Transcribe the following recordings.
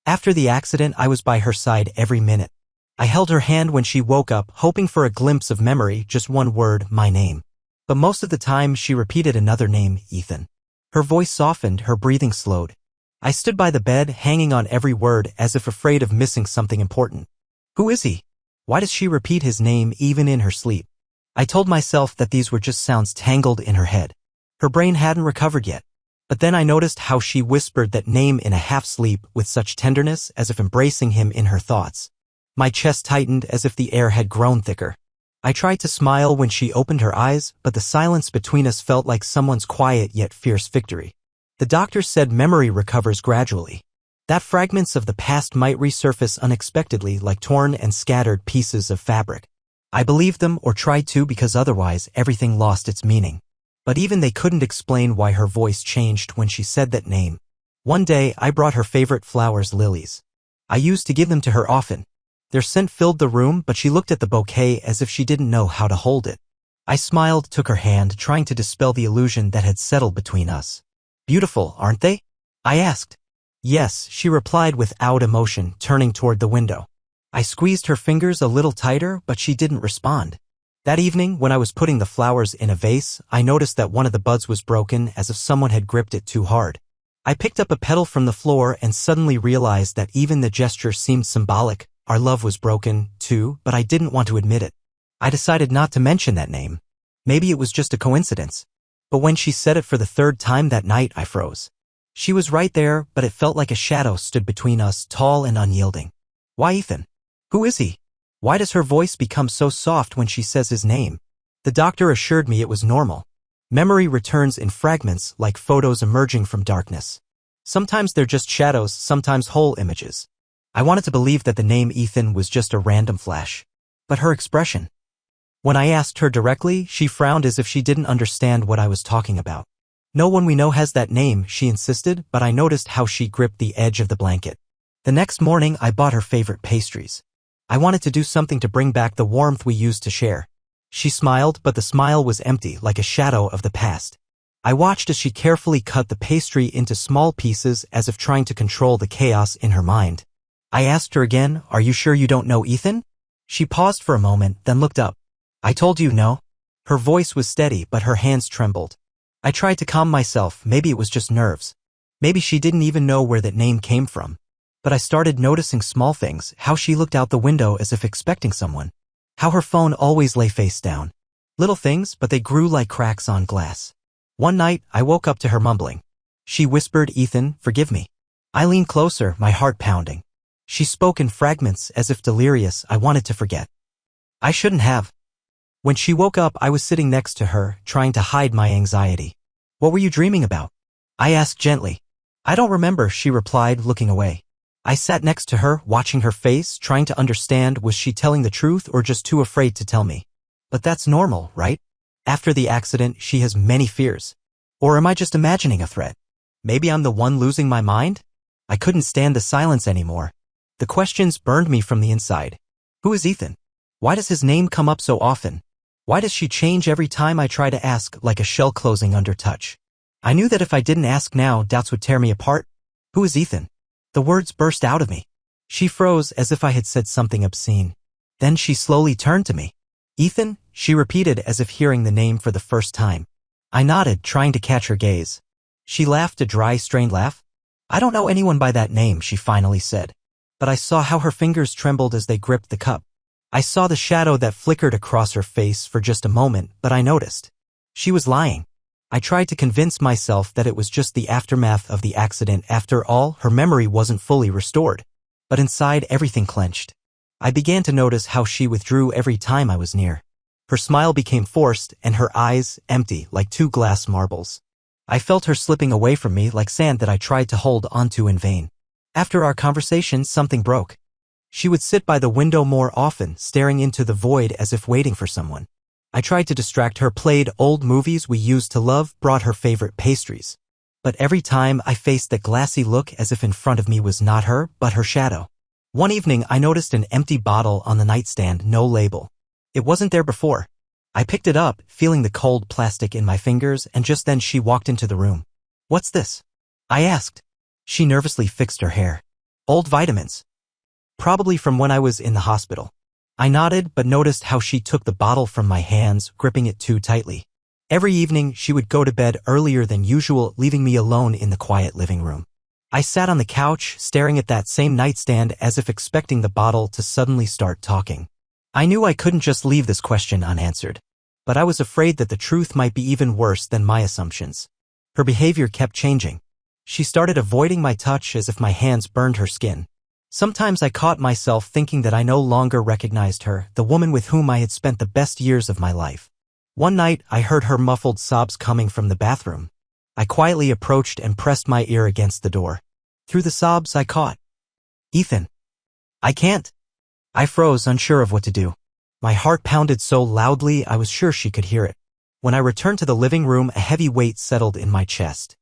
After the accident, I was by her side every minute. I held her hand when she woke up, hoping for a glimpse of memory, just one word, my name. But most of the time, she repeated another name, Ethan. Her voice softened, her breathing slowed. I stood by the bed, hanging on every word, as if afraid of missing something important. Who is he? Why does she repeat his name even in her sleep? I told myself that these were just sounds tangled in her head. Her brain hadn't recovered yet. But then I noticed how she whispered that name in a half-sleep with such tenderness, as if embracing him in her thoughts. My chest tightened as if the air had grown thicker. I tried to smile when she opened her eyes, but the silence between us felt like someone's quiet yet fierce victory. The doctor said memory recovers gradually. That fragments of the past might resurface unexpectedly like torn and scattered pieces of fabric. I believed them, or tried to, because otherwise everything lost its meaning. But even they couldn't explain why her voice changed when she said that name. One day, I brought her favorite flowers, lilies. I used to give them to her often. Their scent filled the room, but she looked at the bouquet as if she didn't know how to hold it. I smiled, took her hand, trying to dispel the illusion that had settled between us. Beautiful, aren't they? I asked. Yes, she replied without emotion, turning toward the window. I squeezed her fingers a little tighter, but she didn't respond. That evening, when I was putting the flowers in a vase, I noticed that one of the buds was broken, as if someone had gripped it too hard. I picked up a petal from the floor and suddenly realized that even the gesture seemed symbolic. Our love was broken, too, but I didn't want to admit it. I decided not to mention that name. Maybe it was just a coincidence. But when she said it for the third time that night, I froze. She was right there, but it felt like a shadow stood between us, tall and unyielding. Why Ethan? Who is he? Why does her voice become so soft when she says his name? The doctor assured me it was normal. Memory returns in fragments, like photos emerging from darkness. Sometimes they're just shadows, sometimes whole images. I wanted to believe that the name Ethan was just a random flash. But her expression. When I asked her directly, she frowned as if she didn't understand what I was talking about. No one we know has that name, she insisted, but I noticed how she gripped the edge of the blanket. The next morning, I bought her favorite pastries. I wanted to do something to bring back the warmth we used to share. She smiled, but the smile was empty, like a shadow of the past. I watched as she carefully cut the pastry into small pieces, as if trying to control the chaos in her mind. I asked her again, "Are you sure you don't know Ethan?" She paused for a moment, then looked up. "I told you no." Her voice was steady, but her hands trembled. I tried to calm myself, maybe it was just nerves. Maybe she didn't even know where that name came from. But I started noticing small things, how she looked out the window as if expecting someone. How her phone always lay face down. Little things, but they grew like cracks on glass. One night, I woke up to her mumbling. She whispered, "Ethan, forgive me." I leaned closer, my heart pounding. She spoke in fragments, as if delirious. I wanted to forget. I shouldn't have. When she woke up, I was sitting next to her, trying to hide my anxiety. "What were you dreaming about?" I asked gently. "I don't remember," she replied, looking away. I sat next to her, watching her face, trying to understand, was she telling the truth or just too afraid to tell me? But that's normal, right? After the accident, she has many fears. Or am I just imagining a threat? Maybe I'm the one losing my mind? I couldn't stand the silence anymore. The questions burned me from the inside. Who is Ethan? Why does his name come up so often? Why does she change every time I try to ask, like a shell closing under touch? I knew that if I didn't ask now, doubts would tear me apart. Who is Ethan? The words burst out of me. She froze as if I had said something obscene. Then she slowly turned to me. "Ethan?" she repeated as if hearing the name for the first time. I nodded, trying to catch her gaze. She laughed a dry, strained laugh. "I don't know anyone by that name," she finally said. But I saw how her fingers trembled as they gripped the cup. I saw the shadow that flickered across her face for just a moment, but I noticed. She was lying. I tried to convince myself that it was just the aftermath of the accident. After all, her memory wasn't fully restored. But inside, everything clenched. I began to notice how she withdrew every time I was near. Her smile became forced, and her eyes empty, like two glass marbles. I felt her slipping away from me like sand that I tried to hold onto in vain. After our conversation, something broke. She would sit by the window more often, staring into the void as if waiting for someone. I tried to distract her, played old movies we used to love, brought her favorite pastries. But every time I faced that glassy look as if in front of me was not her, but her shadow. One evening I noticed an empty bottle on the nightstand, no label. It wasn't there before. I picked it up, feeling the cold plastic in my fingers, and just then she walked into the room. "What's this?" I asked. She nervously fixed her hair. Old vitamins. Probably from when I was in the hospital. I nodded but noticed how she took the bottle from my hands, gripping it too tightly. Every evening, she would go to bed earlier than usual, leaving me alone in the quiet living room. I sat on the couch, staring at that same nightstand as if expecting the bottle to suddenly start talking. I knew I couldn't just leave this question unanswered. But I was afraid that the truth might be even worse than my assumptions. Her behavior kept changing. She started avoiding my touch as if my hands burned her skin. Sometimes I caught myself thinking that I no longer recognized her, the woman with whom I had spent the best years of my life. One night, I heard her muffled sobs coming from the bathroom. I quietly approached and pressed my ear against the door. Through the sobs, I caught, "Ethan. I can't." I froze, unsure of what to do. My heart pounded so loudly I was sure she could hear it. When I returned to the living room, a heavy weight settled in my chest.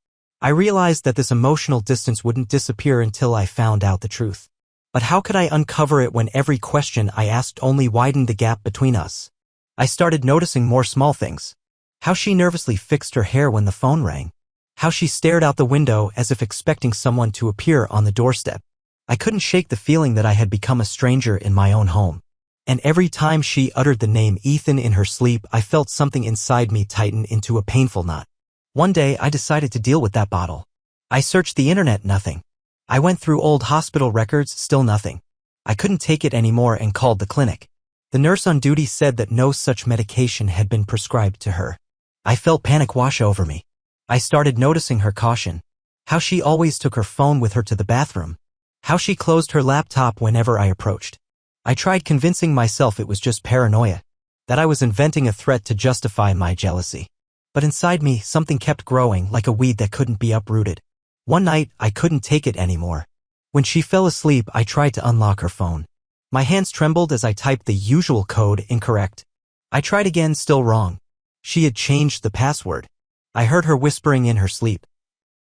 I realized that this emotional distance wouldn't disappear until I found out the truth. But how could I uncover it when every question I asked only widened the gap between us? I started noticing more small things. How she nervously fixed her hair when the phone rang. How she stared out the window as if expecting someone to appear on the doorstep. I couldn't shake the feeling that I had become a stranger in my own home. And every time she uttered the name Ethan in her sleep, I felt something inside me tighten into a painful knot. One day, I decided to deal with that bottle. I searched the internet, nothing. I went through old hospital records, still nothing. I couldn't take it anymore and called the clinic. The nurse on duty said that no such medication had been prescribed to her. I felt panic wash over me. I started noticing her caution. How she always took her phone with her to the bathroom. How she closed her laptop whenever I approached. I tried convincing myself it was just paranoia, that I was inventing a threat to justify my jealousy. But inside me, something kept growing like a weed that couldn't be uprooted. One night, I couldn't take it anymore. When she fell asleep, I tried to unlock her phone. My hands trembled as I typed the usual code incorrect. I tried again, still wrong. She had changed the password. I heard her whispering in her sleep,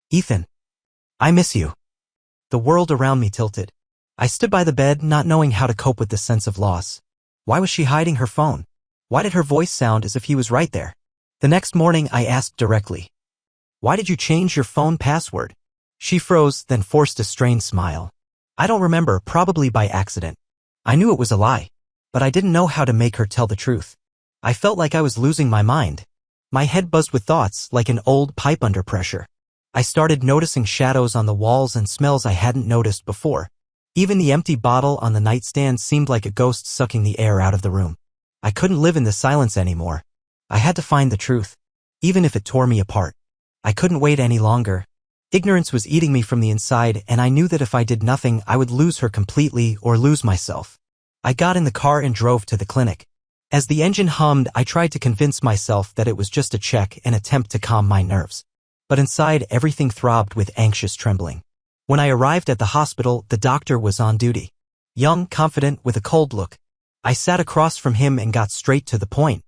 "Ethan, I miss you." The world around me tilted. I stood by the bed, not knowing how to cope with the sense of loss. Why was she hiding her phone? Why did her voice sound as if he was right there? The next morning, I asked directly, "Why did you change your phone password?" She froze, then forced a strained smile. "I don't remember, probably by accident." I knew it was a lie, but I didn't know how to make her tell the truth. I felt like I was losing my mind. My head buzzed with thoughts, like an old pipe under pressure. I started noticing shadows on the walls and smells I hadn't noticed before. Even the empty bottle on the nightstand seemed like a ghost sucking the air out of the room. I couldn't live in the silence anymore. I had to find the truth, even if it tore me apart. I couldn't wait any longer. Ignorance was eating me from the inside, and I knew that if I did nothing, I would lose her completely or lose myself. I got in the car and drove to the clinic. As the engine hummed, I tried to convince myself that it was just a check, an attempt to calm my nerves. But inside, everything throbbed with anxious trembling. When I arrived at the hospital, the doctor was on duty. Young, confident, with a cold look. I sat across from him and got straight to the point.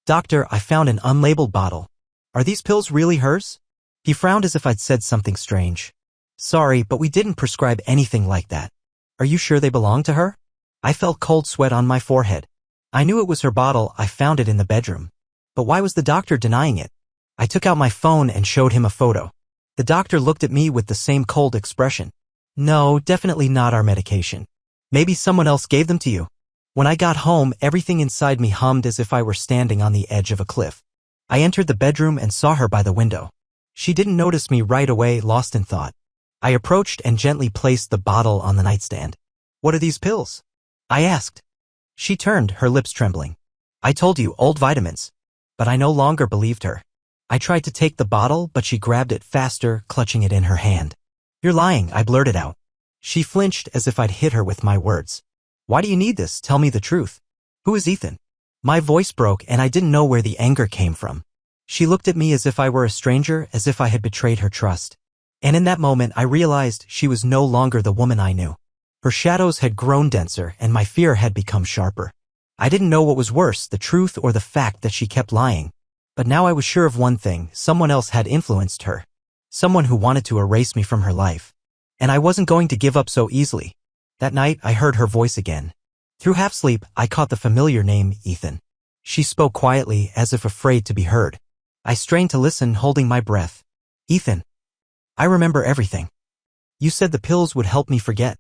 "Doctor, I found an unlabeled bottle. Are these pills really hers?" He frowned as if I'd said something strange. "Sorry, but we didn't prescribe anything like that. Are you sure they belong to her?" I felt cold sweat on my forehead. I knew it was her bottle. I found it in the bedroom. But why was the doctor denying it? I took out my phone and showed him a photo. The doctor looked at me with the same cold expression. "No, definitely not our medication. Maybe someone else gave them to you." When I got home, everything inside me hummed as if I were standing on the edge of a cliff. I entered the bedroom and saw her by the window. She didn't notice me right away, lost in thought. I approached and gently placed the bottle on the nightstand. "What are these pills?" I asked. She turned, her lips trembling. "I told you, old vitamins." But I no longer believed her. I tried to take the bottle, but she grabbed it faster, clutching it in her hand. "You're lying," I blurted out. She flinched as if I'd hit her with my words. "Why do you need this? Tell me the truth. Who is Ethan?" My voice broke and I didn't know where the anger came from. She looked at me as if I were a stranger, as if I had betrayed her trust. And in that moment, I realized she was no longer the woman I knew. Her shadows had grown denser and my fear had become sharper. I didn't know what was worse, the truth or the fact that she kept lying. But now I was sure of one thing, someone else had influenced her. Someone who wanted to erase me from her life. And I wasn't going to give up so easily. That night, I heard her voice again. Through half-sleep, I caught the familiar name, Ethan. She spoke quietly, as if afraid to be heard. I strained to listen, holding my breath. "Ethan, I remember everything. You said the pills would help me forget.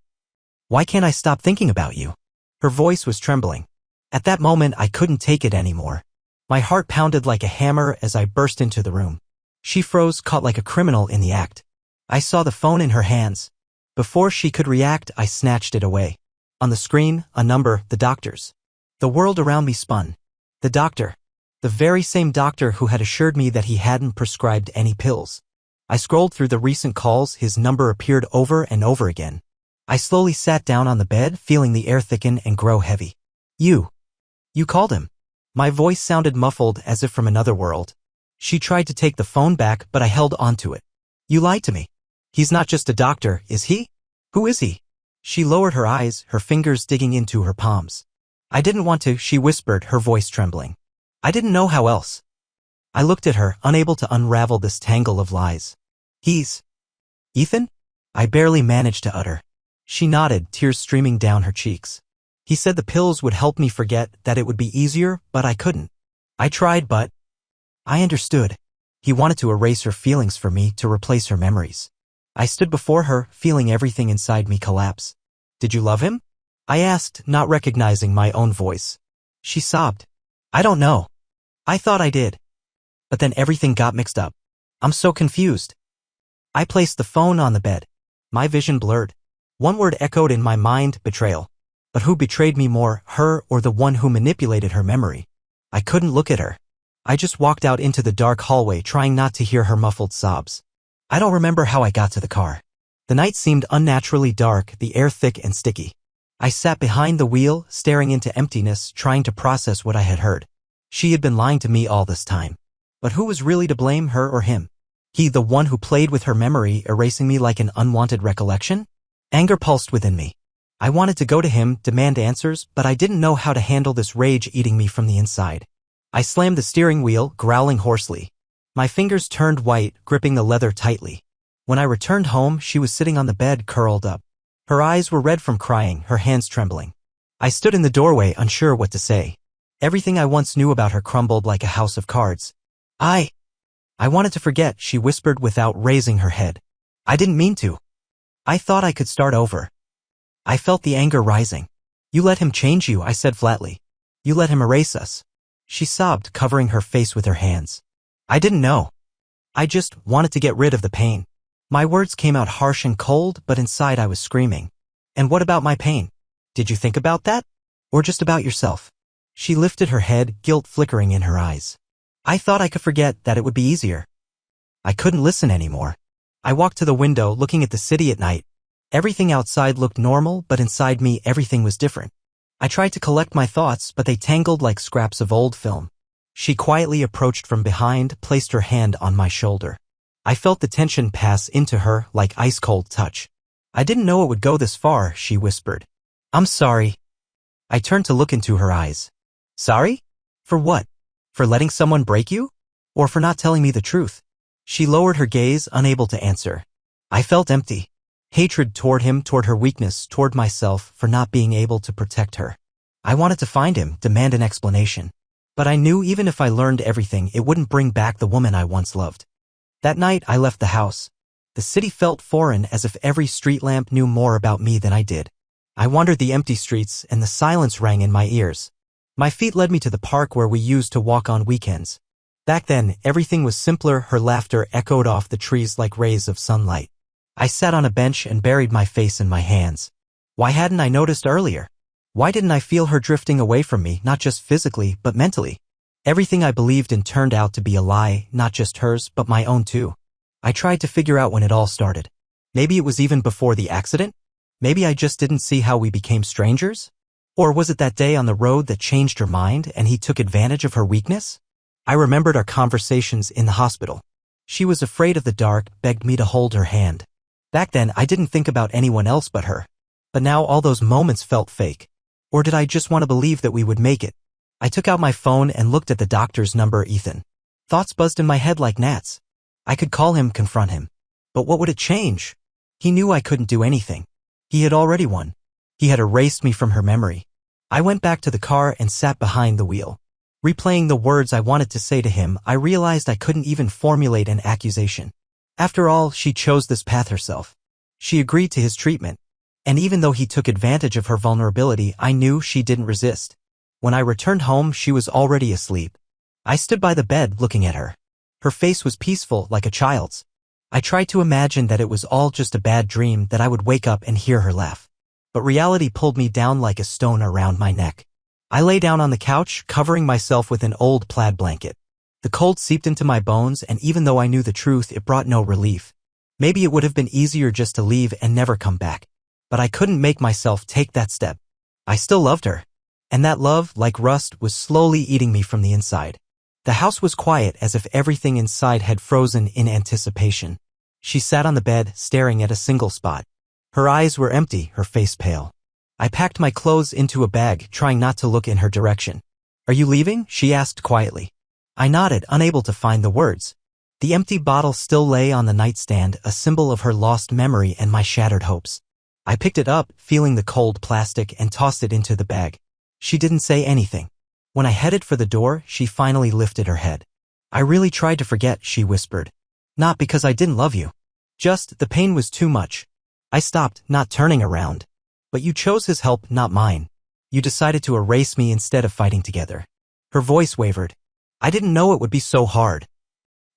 Why can't I stop thinking about you? Her voice was trembling. At that moment, I couldn't take it anymore. My heart pounded like a hammer as I burst into the room. She froze, caught like a criminal in the act. I saw the phone in her hands. Before she could react, I snatched it away. On the screen, a number, the doctor's. The world around me spun. The doctor. The very same doctor who had assured me that he hadn't prescribed any pills. I scrolled through the recent calls, his number appeared over and over again. I slowly sat down on the bed, feeling the air thicken and grow heavy. You called him. My voice sounded muffled as if from another world. She tried to take the phone back, but I held onto it. You lied to me. He's not just a doctor, is he? Who is he? She lowered her eyes, her fingers digging into her palms. I didn't want to, she whispered, her voice trembling. I didn't know how else. I looked at her, unable to unravel this tangle of lies. He's Ethan? I barely managed to utter. She nodded, tears streaming down her cheeks. He said the pills would help me forget, that it would be easier, but I couldn't. I tried, but I understood. He wanted to erase her feelings for me, to replace her memories. I stood before her, feeling everything inside me collapse. Did you love him? I asked, not recognizing my own voice. She sobbed. I don't know. I thought I did. But then everything got mixed up. I'm so confused. I placed the phone on the bed. My vision blurred. One word echoed in my mind, betrayal. But who betrayed me more, her or the one who manipulated her memory? I couldn't look at her. I just walked out into the dark hallway, trying not to hear her muffled sobs. I don't remember how I got to the car. The night seemed unnaturally dark, the air thick and sticky. I sat behind the wheel, staring into emptiness, trying to process what I had heard. She had been lying to me all this time. But who was really to blame, her or him? He, the one who played with her memory, erasing me like an unwanted recollection? Anger pulsed within me. I wanted to go to him, demand answers, but I didn't know how to handle this rage eating me from the inside. I slammed the steering wheel, growling hoarsely. My fingers turned white, gripping the leather tightly. When I returned home, she was sitting on the bed, curled up. Her eyes were red from crying, her hands trembling. I stood in the doorway, unsure what to say. Everything I once knew about her crumbled like a house of cards. I wanted to forget, she whispered without raising her head. I didn't mean to. I thought I could start over. I felt the anger rising. You let him change you, I said flatly. You let him erase us. She sobbed, covering her face with her hands. I didn't know. I just wanted to get rid of the pain. My words came out harsh and cold, but inside I was screaming. And what about my pain? Did you think about that? Or just about yourself? She lifted her head, guilt flickering in her eyes. I thought I could forget, that it would be easier. I couldn't listen anymore. I walked to the window, looking at the city at night. Everything outside looked normal, but inside me everything was different. I tried to collect my thoughts, but they tangled like scraps of old film. She quietly approached from behind, placed her hand on my shoulder. I felt the tension pass into her like ice-cold touch. I didn't know it would go this far, she whispered. I'm sorry. I turned to look into her eyes. Sorry? For what? For letting someone break you? Or for not telling me the truth? She lowered her gaze, unable to answer. I felt empty. Hatred toward him, toward her weakness, toward myself for not being able to protect her. I wanted to find him, demand an explanation. But I knew even if I learned everything, it wouldn't bring back the woman I once loved. That night, I left the house. The city felt foreign, as if every street lamp knew more about me than I did. I wandered the empty streets, and the silence rang in my ears. My feet led me to the park where we used to walk on weekends. Back then, everything was simpler, her laughter echoed off the trees like rays of sunlight. I sat on a bench and buried my face in my hands. Why hadn't I noticed earlier? Why didn't I feel her drifting away from me, not just physically, but mentally? Everything I believed in turned out to be a lie, not just hers, but my own too. I tried to figure out when it all started. Maybe it was even before the accident? Maybe I just didn't see how we became strangers? Or was it that day on the road that changed her mind and he took advantage of her weakness? I remembered our conversations in the hospital. She was afraid of the dark, begged me to hold her hand. Back then, I didn't think about anyone else but her. But now all those moments felt fake. Or did I just want to believe that we would make it? I took out my phone and looked at the doctor's number, Ethan. Thoughts buzzed in my head like gnats. I could call him, confront him. But what would it change? He knew I couldn't do anything. He had already won. He had erased me from her memory. I went back to the car and sat behind the wheel. Replaying the words I wanted to say to him, I realized I couldn't even formulate an accusation. After all, she chose this path herself. She agreed to his treatment. And even though he took advantage of her vulnerability, I knew she didn't resist. When I returned home, she was already asleep. I stood by the bed looking at her. Her face was peaceful, like a child's. I tried to imagine that it was all just a bad dream, that I would wake up and hear her laugh. But reality pulled me down like a stone around my neck. I lay down on the couch, covering myself with an old plaid blanket. The cold seeped into my bones, and even though I knew the truth, it brought no relief. Maybe it would have been easier just to leave and never come back. But I couldn't make myself take that step. I still loved her. And that love, like rust, was slowly eating me from the inside. The house was quiet, as if everything inside had frozen in anticipation. She sat on the bed, staring at a single spot. Her eyes were empty, her face pale. I packed my clothes into a bag, trying not to look in her direction. "Are you leaving?" she asked quietly. I nodded, unable to find the words. The empty bottle still lay on the nightstand, a symbol of her lost memory and my shattered hopes. I picked it up, feeling the cold plastic, and tossed it into the bag. She didn't say anything. When I headed for the door, she finally lifted her head. "I really tried to forget," she whispered. "Not because I didn't love you. Just, the pain was too much." I stopped, not turning around. "But you chose his help, not mine. You decided to erase me instead of fighting together." Her voice wavered. "I didn't know it would be so hard.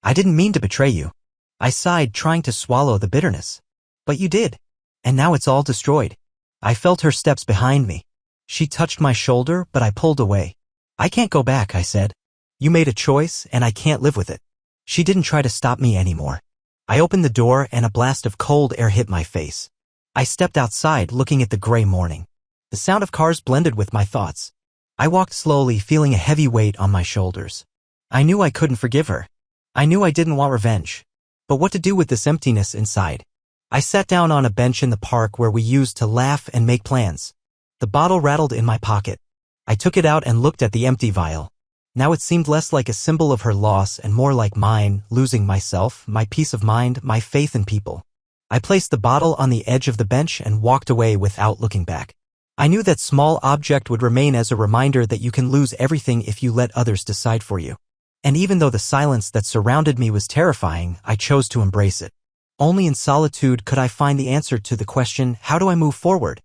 I didn't mean to betray you." I sighed, trying to swallow the bitterness. "But you did. And now it's all destroyed." I felt her steps behind me. She touched my shoulder, but I pulled away. "I can't go back," I said. "You made a choice, and I can't live with it." She didn't try to stop me anymore. I opened the door, and a blast of cold air hit my face. I stepped outside, looking at the gray morning. The sound of cars blended with my thoughts. I walked slowly, feeling a heavy weight on my shoulders. I knew I couldn't forgive her. I knew I didn't want revenge. But what to do with this emptiness inside? I sat down on a bench in the park where we used to laugh and make plans. The bottle rattled in my pocket. I took it out and looked at the empty vial. Now it seemed less like a symbol of her loss and more like mine, losing myself, my peace of mind, my faith in people. I placed the bottle on the edge of the bench and walked away without looking back. I knew that small object would remain as a reminder that you can lose everything if you let others decide for you. And even though the silence that surrounded me was terrifying, I chose to embrace it. Only in solitude could I find the answer to the question, how do I move forward?